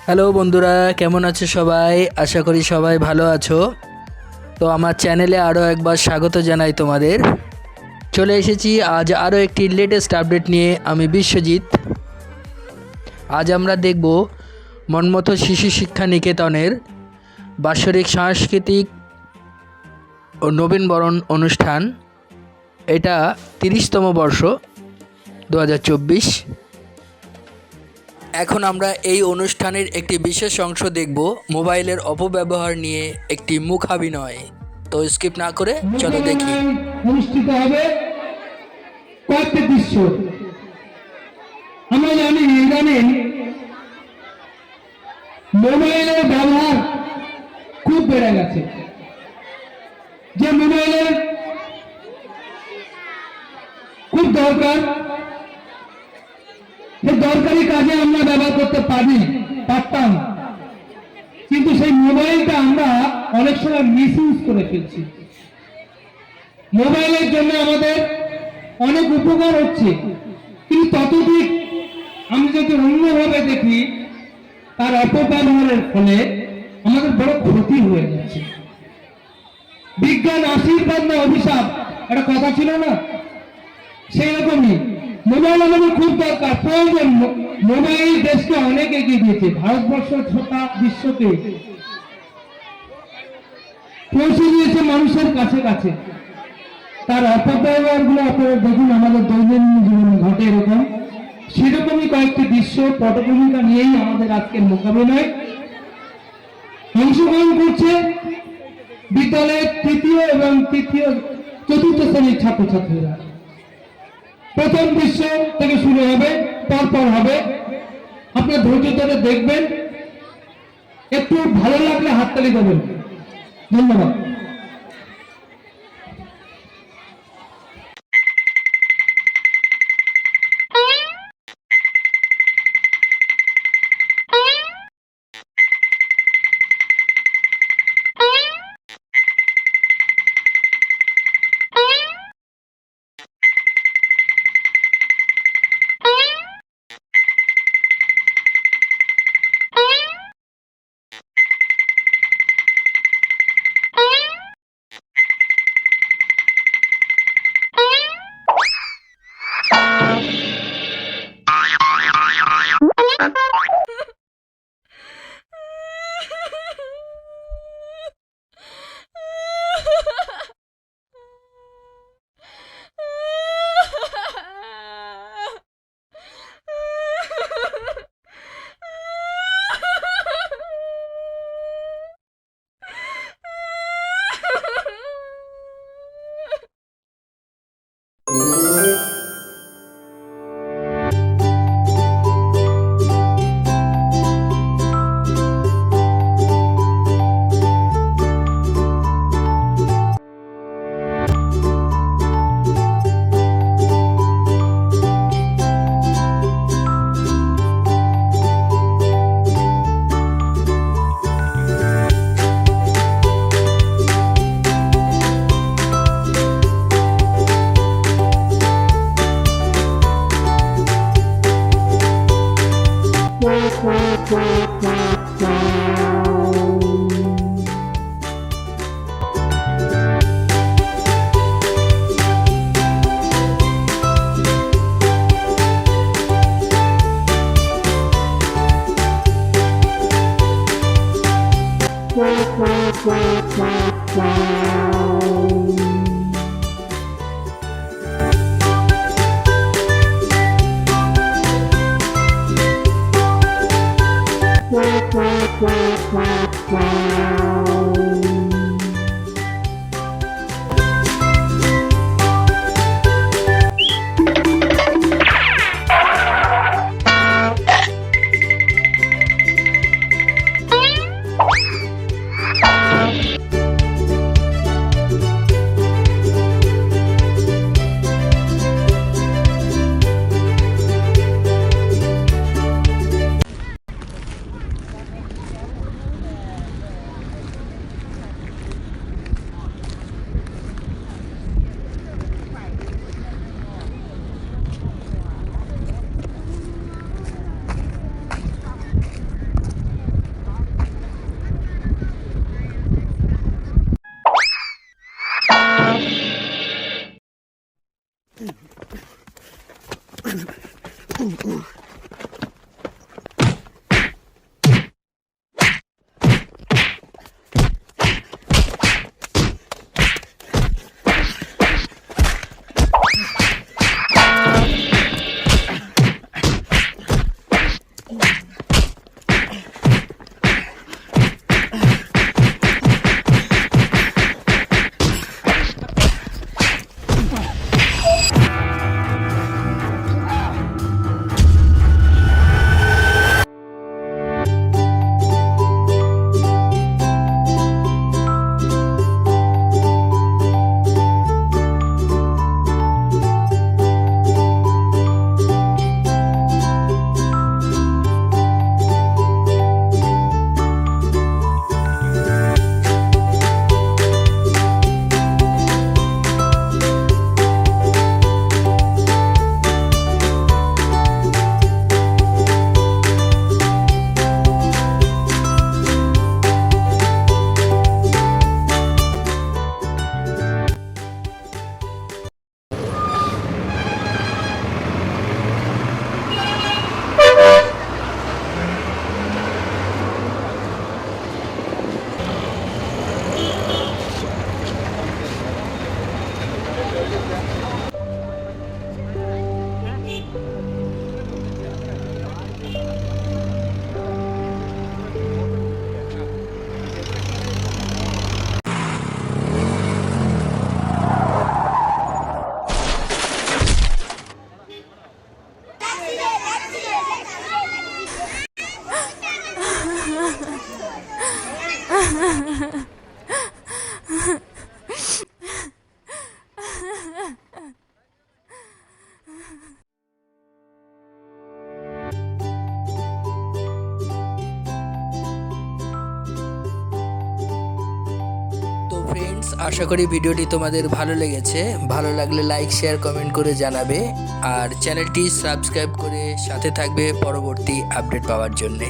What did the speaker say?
Hello বন্ধুরা, কেমন আছো সবাই? আশা করি সবাই ভালো আছো। তো আমার চ্যানেলে আরও একবার স্বাগত জানাই তোমাদের। চলে এসেছি আজ আরও একটি লেটেস্ট আপডেট নিয়ে। আমি বিশ্বজিৎ। আজ আমরা দেখব মনমতো শিশু শিক্ষা নিকেতনের বাৎসরিক সাংস্কৃতিক ও নবীনবরণ অনুষ্ঠান। এটা 30তম বর্ষ 2024। এখন আমরা এই অনুষ্ঠানের একটি বিশেষ অংশ দেখব, মোবাইলের অপব্যবহার নিয়ে একটি মুখাভিনয়। তো স্কিপ না করে চলো দেখি। অনুষ্ঠিত হবে কয়েকটি দৃশ্য। আমরা জানি ইরানে মোবাইলের ব্যবহার খুব বেড়ে গেছে। যে মোবাইলের খুব দরকার, যে দরকারি কাজে আমরা ব্যবহার করতে পারতাম, কিন্তু সেই মোবাইলটা আমরা অনেক সময় মিসইউজ করে ফেলছি। মোবাইলের জন্য আমাদের অনেক উপকার হচ্ছে, কিন্তু ততদিক আমি যদি অন্যভাবে দেখি, তার অপব্যবহারের ফলে আমাদের বড় ক্ষতি হয়ে যাচ্ছে। বিজ্ঞান আশীর্বাদ না অভিশাপ, একটা কথা ছিল না? সেই রকমই মোবাইল আমাদের খুব দরকার, প্রয়োজন। মোবাইল দেশকে অনেক এগিয়ে দিয়েছে, ভারতবর্ষ তথা বিশ্বকে পৌঁছে দিয়েছে মানুষের কাছে কাছে। তার অপব্যবহার গুলো আপনারা দেখুন আমাদের দৈনন্দিন জীবনে ঘটে এরকম। সেরকমই কয়েকটি দৃশ্য পটভূমিকা নিয়েই আমাদের আজকের মোকাবিলায় অংশগ্রহণ করছে বিদ্যালয়ের তৃতীয় এবং চতুর্থ শ্রেণীর ছাত্রছাত্রীরা। প্রথম দৃশ্য থেকে শুরু হবে, পরপর হবে। আপনার ধৈর্য ধরে দেখবেন, একটু ভালো লাগলে হাততালি দেবেন। ধন্যবাদ। তো ফ্রেন্ডস, আশা করি ভিডিওটি তোমাদের ভালো লেগেছে। ভালো লাগলে লাইক শেয়ার কমেন্ট করে জানাবে, আর চ্যানেলটি সাবস্ক্রাইব করে সাথে থাকবে পরবর্তী আপডেট পাওয়ার জন্যে।